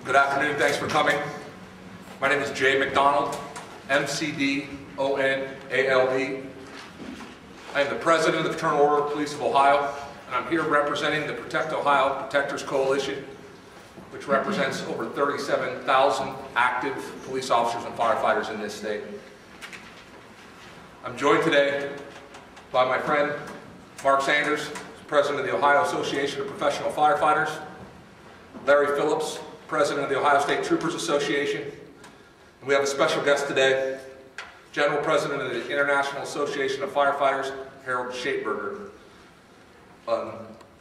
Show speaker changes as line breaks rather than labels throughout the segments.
Good afternoon, thanks for coming. My name is McDonald, M-C-D-O-N-A-L-D. I am the President of the Fraternal Order of Police of Ohio, and I'm here representing the Protect Ohio Protectors Coalition, which represents over 37,000 active police officers and firefighters in this state. I'm joined today by my friend Mark Sanders, President of the Ohio Association of Professional Firefighters, Larry Phillips, President of the Ohio State Troopers Association, and we have a special guest today, General President of the International Association of Firefighters, Schaitberger.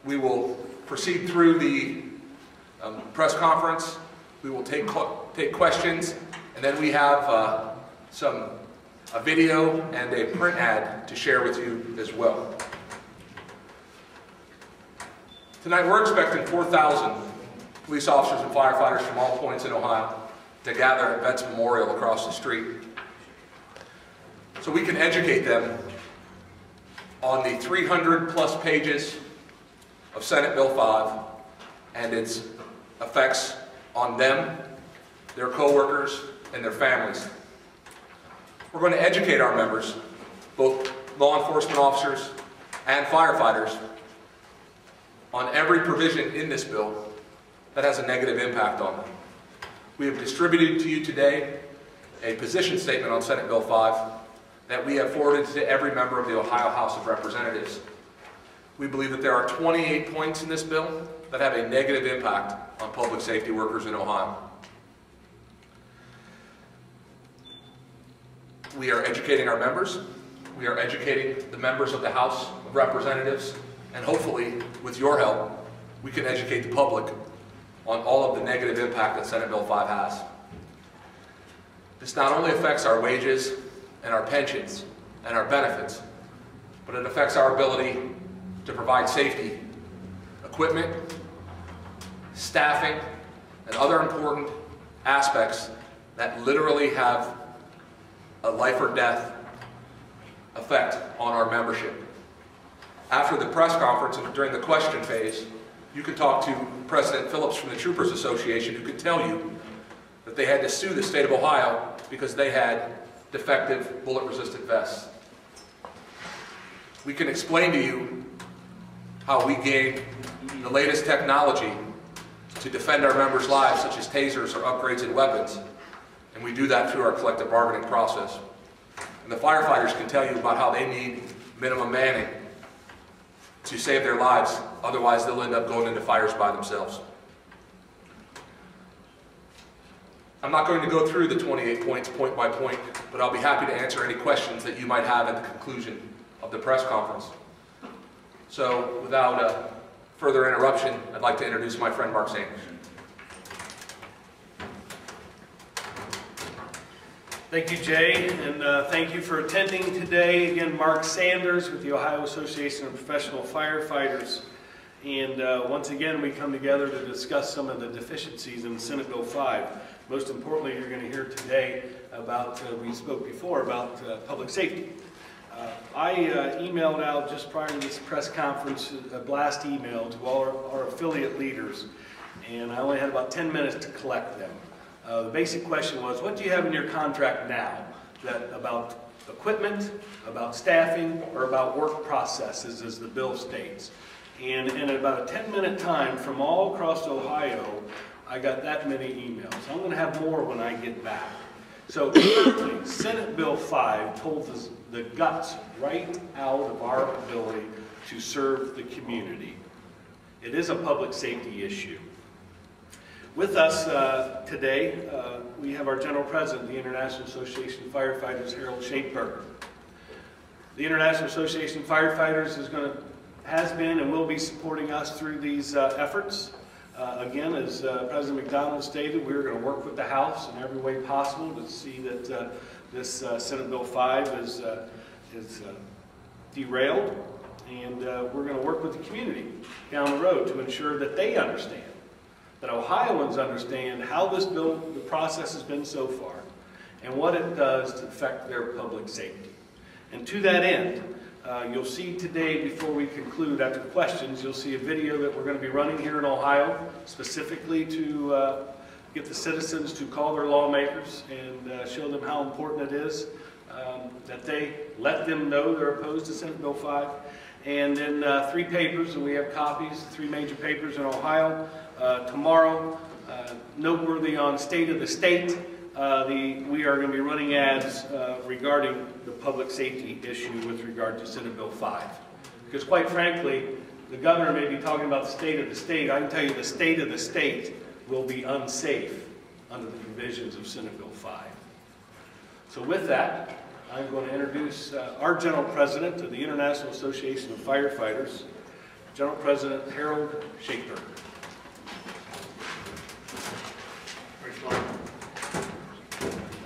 We will proceed through the press conference. We will take questions, and then we have a video and a print ad to share with you as well. Tonight we're expecting 4,000 police officers and firefighters from all points in Ohio to gather at Vets Memorial across the street, so we can educate them on the 300+ pages of Senate Bill 5 and its effects on them, their co-workers, and their families. We're going to educate our members, both law enforcement officers and firefighters, on every provision in this bill that has a negative impact on them. We have distributed to you today a position statement on Senate Bill 5 that we have forwarded to every member of the Ohio House of Representatives. We believe that there are 28 points in this bill that have a negative impact on public safety workers in Ohio. We are educating our members. We are educating the members of the House of Representatives, and hopefully, with your help, we can educate the public on all of the negative impact that Senate Bill 5 has. This not only affects our wages and our pensions and our benefits, but it affects our ability to provide safety, equipment, staffing, and other important aspects that literally have a life or death effect on our membership. After the press conference and during the question phase, you can talk to President Phillips from the Troopers Association, who can tell you that they had to sue the state of Ohio because they had defective bullet-resistant vests. We can explain to you how we gained the latest technology to defend our members' lives, such as tasers or upgrades in weapons, and we do that through our collective bargaining process. And the firefighters can tell you about how they need minimum manning to save their lives, otherwise they'll end up going into fires by themselves. I'm not going to go through the 28 points point by point, but I'll be happy to answer any questions that you might have at the conclusion of the press conference. So without further interruption, I'd like to introduce my friend Mark Sanders.
Thank you, Jay, and thank you for attending today. Again, Mark Sanders with the Ohio Association of Professional Firefighters. And once again, we come together to discuss some of the deficiencies in Senate Bill 5. Most importantly, you're going to hear today about, we spoke before, about public safety. I emailed out just prior to this press conference a blast email to all our affiliate leaders, and I only had about 10 minutes to collect them. The basic question was, what do you have in your contract now about equipment, about staffing, or about work processes, as the bill states? And in about a 10-minute time from all across Ohio, I got that many emails. I'm going to have more when I get back. So currently, Senate Bill 5 told us the guts right out of our ability to serve the community. It is a public safety issue. With us today, we have our General President of the International Association of Firefighters, Schaitberger. The International Association of Firefighters has been and will be supporting us through these efforts. Again, as President McDonald stated, we're going to work with the House in every way possible to see that this Senate Bill 5 is derailed, and we're going to work with the community down the road to ensure that they understand, that Ohioans understand how this bill, the process has been so far, and what it does to affect their public safety. And to that end, you'll see today, before we conclude, after questions, you'll see a video that we're going to be running here in Ohio, specifically to get the citizens to call their lawmakers and show them how important it is that they let them know they're opposed to Senate Bill 5. And then 3 papers, and we have copies, 3 major papers in Ohio. Tomorrow, noteworthy on State of the State, we are going to be running ads regarding the public safety issue with regard to Senate Bill 5. Because quite frankly, the governor may be talking about the state of the state. I can tell you the state of the state will be unsafe under the provisions of Senate Bill 5. So with that, I'm going to introduce our General President of the International Association of Firefighters, General President Harold Schaitberger.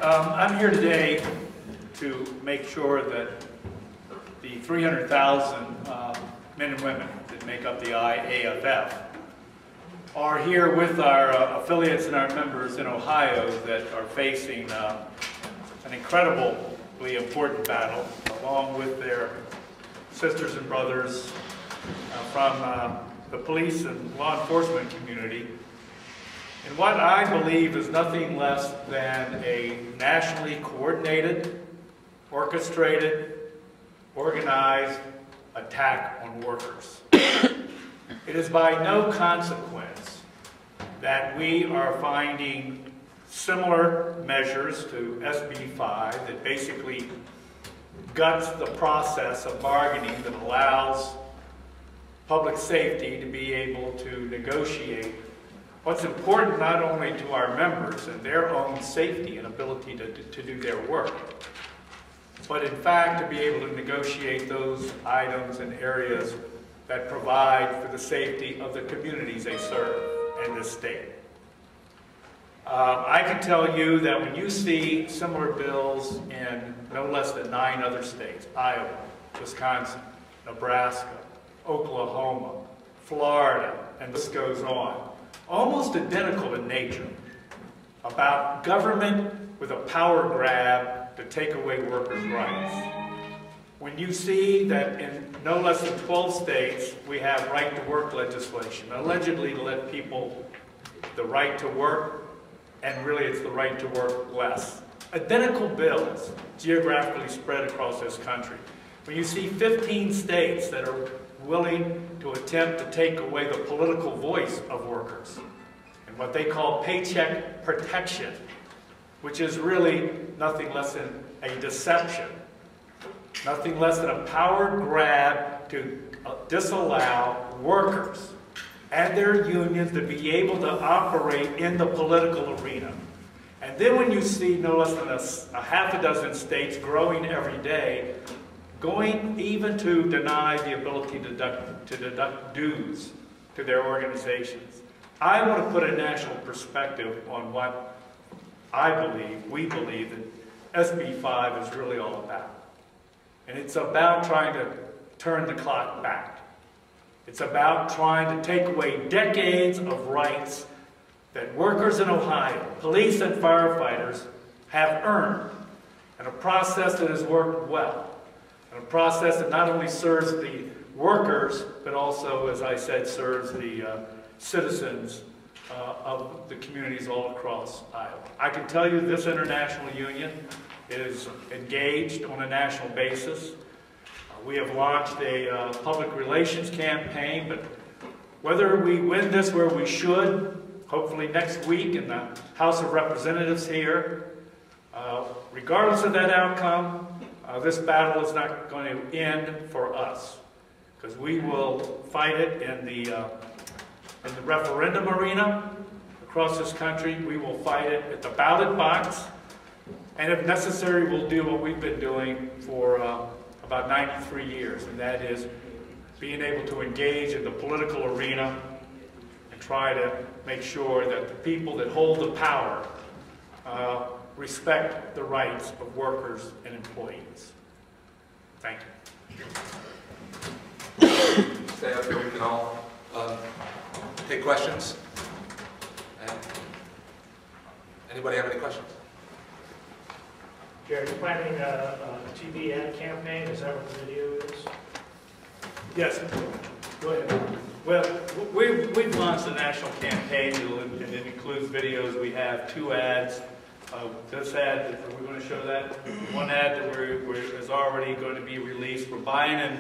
I'm here today to make sure that the 300,000 men and women that make up the IAFF are here with our affiliates and our members in Ohio that are facing an incredibly important battle, along with their sisters and brothers from the police and law enforcement community, in what I believe is nothing less than a nationally coordinated, orchestrated, organized attack on workers. It is by no consequence that we are finding similar measures to SB5 that basically guts the process of bargaining that allows public safety to be able to negotiate what's important not only to our members and their own safety and ability to do their work, but in fact to be able to negotiate those items and areas that provide for the safety of the communities they serve in this state. I can tell you that when you see similar bills in no less than 9 other states, Iowa, Wisconsin, Nebraska, Oklahoma, Florida, and this goes on, almost identical in nature, about government with a power grab to take away workers' rights. When you see that in no less than 12 states we have right-to-work legislation, allegedly to let people the right to work, and really it's the right to work less. Identical bills geographically spread across this country. When you see 15 states that are willing to attempt to take away the political voice of workers and what they call paycheck protection, which is really nothing less than a deception, nothing less than a power grab to disallow workers and their unions to be able to operate in the political arena. And then when you see no less than a half a dozen states growing every day, going even to deny the ability to deduct dues to their organizations. I want to put a national perspective on what we believe that SB5 is really all about. And it's about trying to turn the clock back. It's about trying to take away decades of rights that workers in Ohio, police and firefighters, have earned, and a process that has worked well. And a process that not only serves the workers, but also, as I said, serves the citizens of the communities all across Iowa. I can tell you this international union is engaged on a national basis. We have launched a public relations campaign, but whether we win this where we should, hopefully next week in the House of Representatives here, regardless of that outcome, this battle is not going to end for us, because we will fight it in the referendum arena across this country. We will fight it at the ballot box, and if necessary, we'll do what we've been doing for about 93 years, and that is being able to engage in the political arena and try to make sure that the people that hold the power respect the rights of workers and employees. Thank you.
Stay up here, we can all take questions. And anybody have any questions?
Jared, you're planning a TV ad campaign, is that what the video is?
Yes, go ahead. Well, we've launched a national campaign, and it includes videos. We have 2 ads. This ad, we're going to show that. One ad that is already going to be released. We're buying in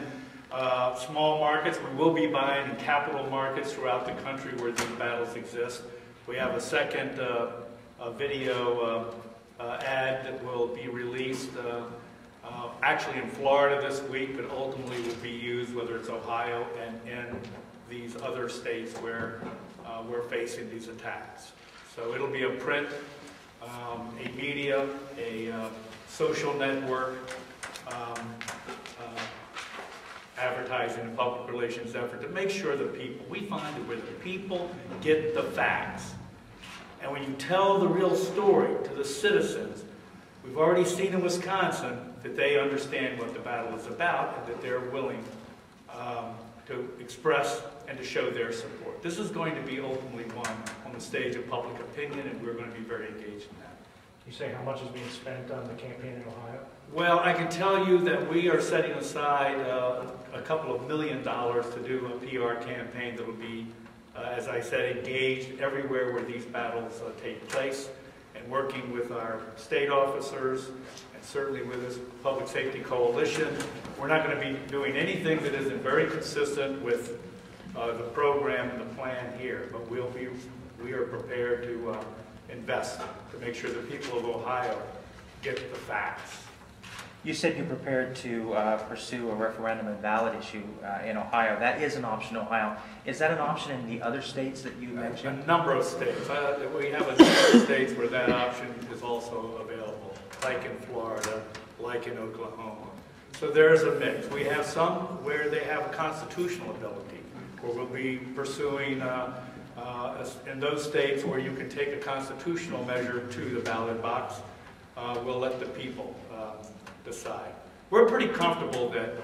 small markets. We will be buying in capital markets throughout the country where these battles exist. We have a second video ad that will be released actually in Florida this week, but ultimately will be used whether it's Ohio and in these other states where we're facing these attacks. So it'll be a print, a media, a social network, advertising and public relations effort to make sure that we find that where the people get the facts. And when you tell the real story to the citizens, we've already seen in Wisconsin that they understand what the battle is about and that they're willing to express and to show their support. This is going to be ultimately won on the stage of public opinion, and we're going to be very engaged in that.
You say how much is being spent on the campaign in Ohio?
Well, I can tell you that we are setting aside a couple of $1 million to do a PR campaign that will be, as I said, engaged everywhere where these battles take place, and working with our state officers and certainly with this Public Safety Coalition. We're not going to be doing anything that isn't very consistent with the program and the plan here, but we are prepared to invest to make sure the people of Ohio get the facts.
You said you're prepared to pursue a referendum and ballot issue in Ohio. That is an option in Ohio. Is that an option in the other states that you mentioned?
A number of states. We have a number of states where that option is also available, like in Florida, like in Oklahoma. So there's a mix. We have some where they have a constitutional ability, where we'll be pursuing in those states where you can take a constitutional measure to the ballot box. We'll let the people decide. We're pretty comfortable that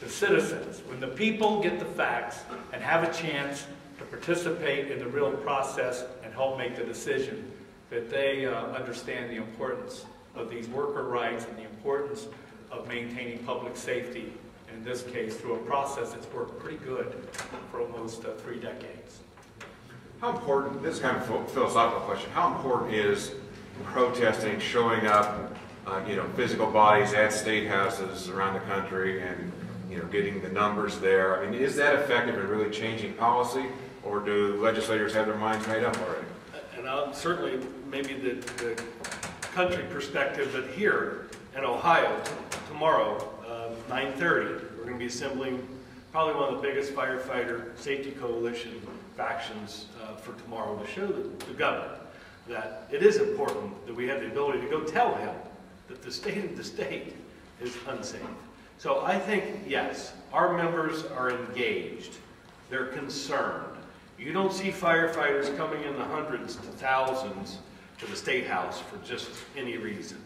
the citizens, when the people get the facts and have a chance to participate in the real process and help make the decision, that they understand the importance of these worker rights and the importance of maintaining public safety, in this case, through a process that's worked pretty good for almost 3 decades.
How important, this is kind of a philosophical question, how important is protesting, showing up, physical bodies at state houses around the country and, getting the numbers there? I mean, is that effective in really changing policy, or do legislators have their minds made up already?
And certainly, maybe the country perspective, but here in Ohio, tomorrow, 9:30, we're going to be assembling probably one of the biggest firefighter safety coalition factions for tomorrow to show the governor that it is important that we have the ability to go tell him that the state of the state is unsafe. So I think, yes, our members are engaged. They're concerned. You don't see firefighters coming in the hundreds to thousands to the Statehouse for just any reason.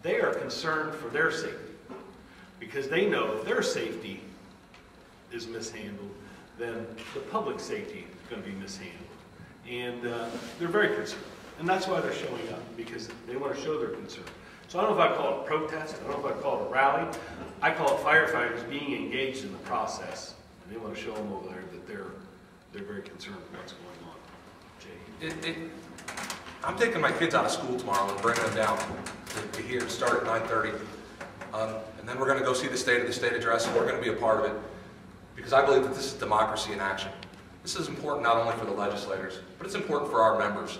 They are concerned for their safety because they know if their safety is mishandled, then the public safety is going to be mishandled. And they're very concerned. And that's why they're showing up, because they want to show their concern. So I don't know if I call it a protest, I don't know if I call it a rally. I call it firefighters being engaged in the process. And they want to show them over there that they're very concerned with what's going on. Jay?
I'm taking my kids out of school tomorrow and bringing them down to here to start at 9:30. And then we're going to go see the State of the State address, and we're going to be a part of it. Because I believe that this is democracy in action. This is important not only for the legislators, but it's important for our members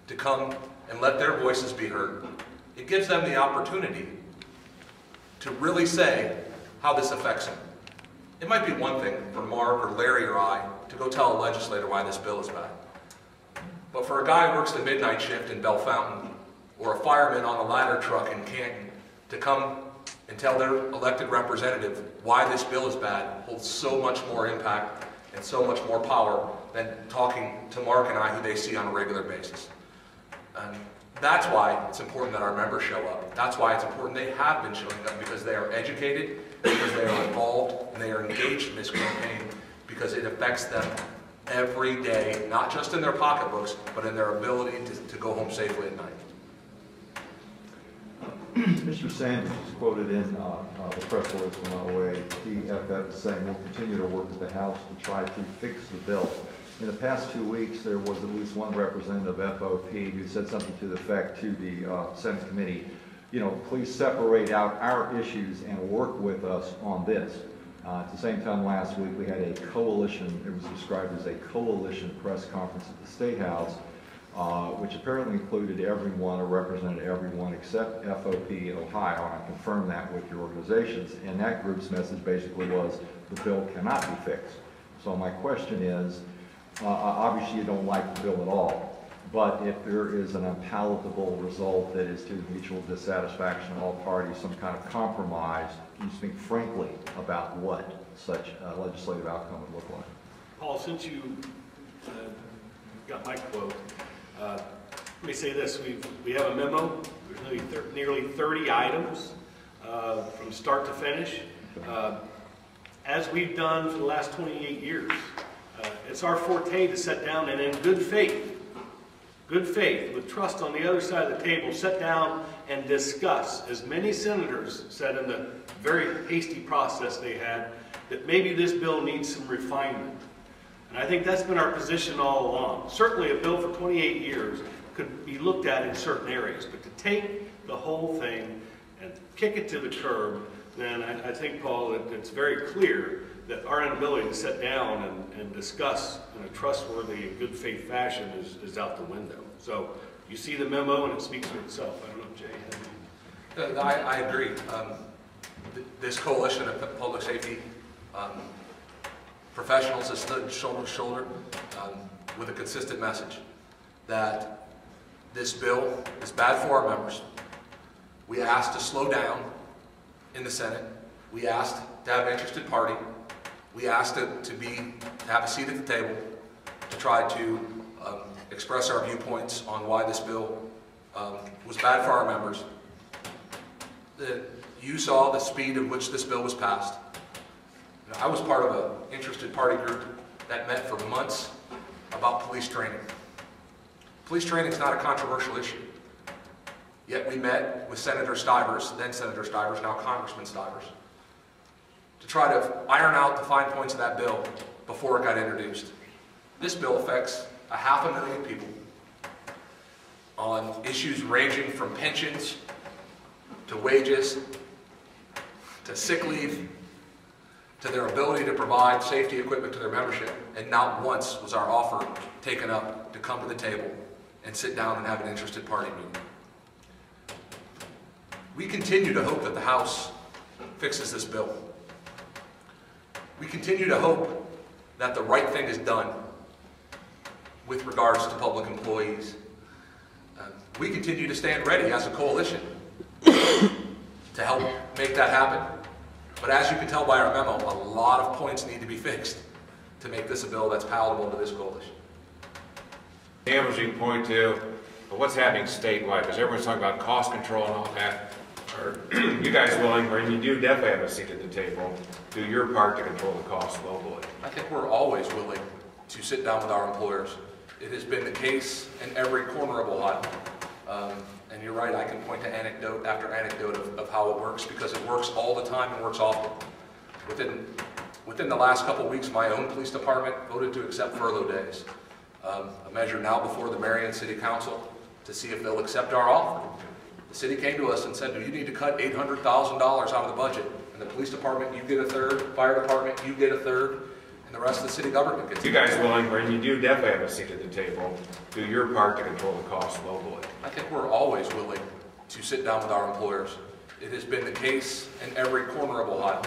to come and let their voices be heard. It gives them the opportunity to really say how this affects them. It might be one thing for Mark or Larry or I to go tell a legislator why this bill is bad. But for a guy who works the midnight shift in Bell Fountain, or a fireman on a ladder truck in Canton, to come and tell their elected representative why this bill is bad holds so much more impact and so much more power than talking to Mark and I, who they see on a regular basis. And that's why it's important that our members show up. That's why it's important they have been showing up, because they are educated, because they are involved, and they are engaged in this campaign, because it affects them every day, not just in their pocketbooks, but in their ability to go home safely at night.
Mr. Sanders is quoted in the press release from OA. TFF is saying we'll continue to work with the House to try to fix the bill. In the past 2 weeks, there was at least one representative of FOP who said something to the effect to the Senate committee, you know, please separate out our issues and work with us on this. At the same time last week, we had a coalition, it was described as a coalition press conference at the Statehouse, which apparently included everyone or represented everyone except FOP in Ohio, and I confirmed that with your organizations, and that group's message basically was the bill cannot be fixed. So my question is, obviously you don't like the bill at all, but if there is an unpalatable result that is to mutual dissatisfaction of all parties, some kind of compromise, can you speak frankly about what such a legislative outcome would look like?
Paul, since you got my quote, let me say this. We have a memo. There's nearly 30 items from start to finish. As we've done for the last 28 years, it's our forte to sit down and in good faith, with trust on the other side of the table, sit down and discuss, as many senators said in the very hasty process they had, that maybe this bill needs some refinement. And I think that's been our position all along. Certainly a bill for 28 years could be looked at in certain areas, but to take the whole thing and kick it to the curb, then I think, Paul, that it's very clear that our inability to sit down and discuss in a trustworthy and good faith fashion is out the window. So you see the memo and it speaks for itself. I don't know if Jay had any.
I agree. This coalition of public safety professionals has stood shoulder to shoulder with a consistent message that this bill is bad for our members. We asked to slow down in the Senate. We asked to have an interested party. We asked to have a seat at the table to try to express our viewpoints on why this bill was bad for our members. You saw the speed at which this bill was passed. I was part of an interested party group that met for months about police training. Police training is not a controversial issue. Yet we met with Senator Schaitberger, then Senator Schaitberger, now Congressman Schaitberger, to try to iron out the fine points of that bill before it got introduced. This bill affects 500,000 people on issues ranging from pensions to wages to sick leave to their ability to provide safety equipment to their membership, and not once was our offer taken up to come to the table and sit down and have an interested party meeting. We continue to hope that the House fixes this bill. We continue to hope that the right thing is done with regards to public employees. We continue to stand ready as a coalition to help make that happen. But as you can tell by our memo, a lot of points need to be fixed to make this a bill that's palatable to this coalition.
Examples you can point to, but what's happening statewide, because everyone's talking about cost control and all that. Are you guys willing, or you do definitely have a seat at the table, do your part to control the costs locally?
I think we're always willing to sit down with our employers. It has been the case in every corner of Ohio. And you're right, I can point to anecdote after anecdote of how it works, because it works all the time and works often. Within the last couple of weeks, my own police department voted to accept furlough days. A measure now before the Marion City Council to see if they'll accept our offer. The city came to us and said, do you need to cut $800,000 out of the budget? And the police department, you get a third, fire department, you get a third, and the rest of the city government gets a third.
You guys willing, or you do definitely have a seat at the table, do your part to control the costs locally?
I think we're always willing to sit down with our employers. It has been the case in every corner of Ohio.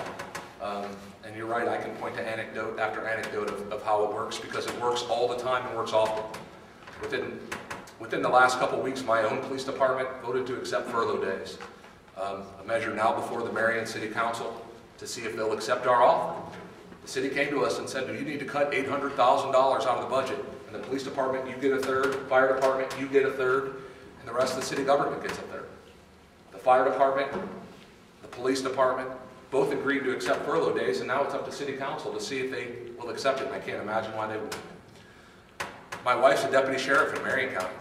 And you're right, I can point to anecdote after anecdote of how it works, because it works all the time and works often. Within the last couple of weeks, my own police department voted to accept furlough days. A measure now before the Marion City Council to see if they'll accept our offer. The city came to us and said, do you need to cut $800,000 out of the budget? And the police department, you get a third, fire department, you get a third, and the rest of the city government gets a third. The fire department, the police department, both agreed to accept furlough days, and now it's up to city council to see if they will accept it, and I can't imagine why they won't. My wife's a deputy sheriff in Marion County.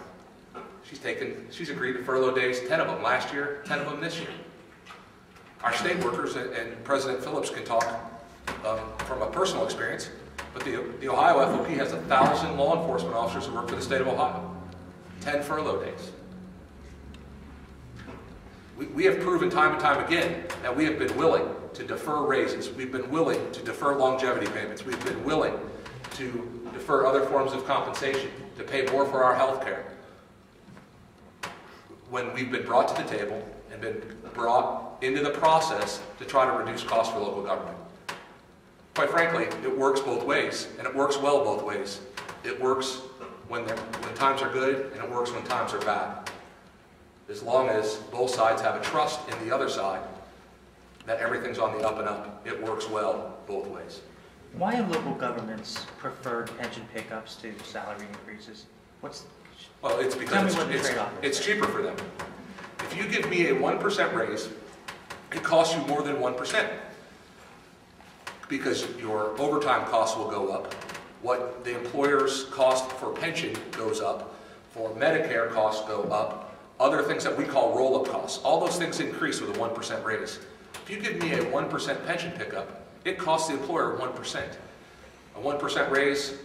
She's agreed to furlough days, 10 of them last year, 10 of them this year. Our state workers, and President Phillips can talk from a personal experience, but the Ohio FOP has 1,000 law enforcement officers who work for the state of Ohio. 10 furlough days. We have proven time and time again that we have been willing to defer raises. We've been willing to defer longevity payments. We've been willing to defer other forms of compensation, to pay more for our health care, when we've been brought to the table and been brought into the process to try to reduce costs for local government. Quite frankly, it works both ways, and it works well both ways. It works when times are good, and it works when times are bad. As long as both sides have a trust in the other side that everything's on the up and up, it works well both ways.
Why have local governments preferred pension pickups to salary increases?
Well, it's because it's cheaper for them. If you give me a 1% raise, it costs you more than 1%. Because your overtime costs will go up. What the employer's cost for pension goes up. For Medicare costs go up. Other things that we call roll-up costs. All those things increase with a 1% raise. If you give me a 1% pension pickup, it costs the employer 1%. A 1% raise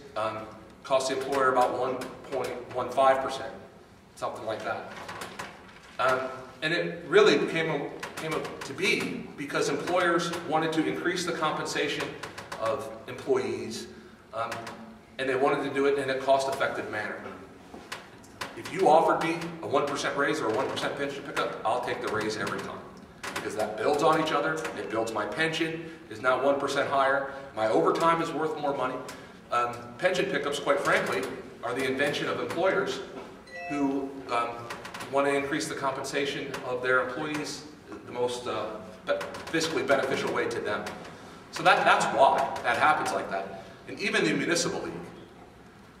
costs the employer about 1.15%, something like that. And it really came to be because employers wanted to increase the compensation of employees, and they wanted to do it in a cost-effective manner. If you offered me a 1% raise or a 1% pension pickup, I'll take the raise every time. Because that builds on each other, it builds my pension, is now 1% higher, my overtime is worth more money. Pension pickups, quite frankly, are the invention of employers who want to increase the compensation of their employees the most fiscally beneficial way to them. So that's why that happens like that. And even the municipal league,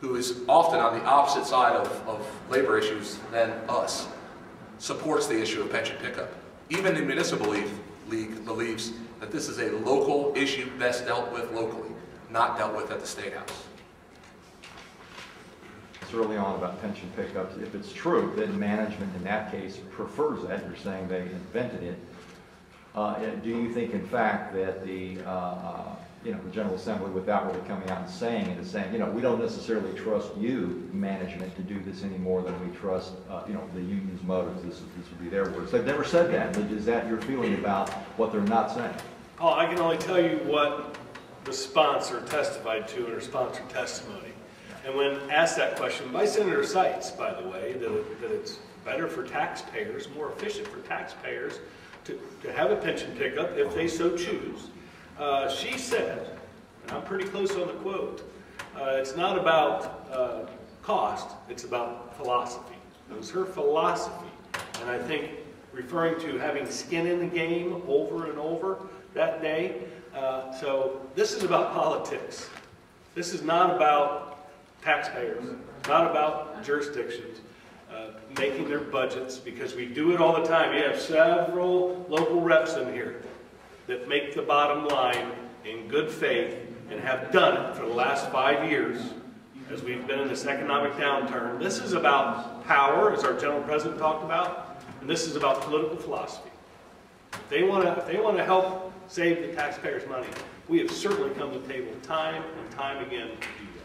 who is often on the opposite side of labor issues than us, supports the issue of pension pickup. Even the municipal league believes that this is a local issue best dealt with locally, not dealt with at the Statehouse.
It's early on about pension pickups. If it's true, then management in that case prefers that. You're saying they invented it. Do you think, in fact, that the General Assembly, without really coming out and saying it, is saying, we don't necessarily trust you, management, to do this any more than we trust, the union's motives. This would be their words. They've never said that, but is that your feeling about what they're not saying?
Paul, I can only tell you what the sponsor testified to in her sponsor testimony. And when asked that question by Senator Seitz, by the way, that it's better for taxpayers, more efficient for taxpayers to have a pension pickup if they so choose, she said, and I'm pretty close on the quote, it's not about cost, it's about philosophy. It was her philosophy. And I think referring to having skin in the game over and over that day. So this is about politics. This is not about taxpayers, not about jurisdictions making their budgets, because we do it all the time. You have several local reps in here that make the bottom line in good faith and have done it for the last 5 years as we've been in this economic downturn. This is about power, as our General President talked about, and this is about political philosophy. If they want to help save the taxpayers' money, we have certainly come to the table time and time again to do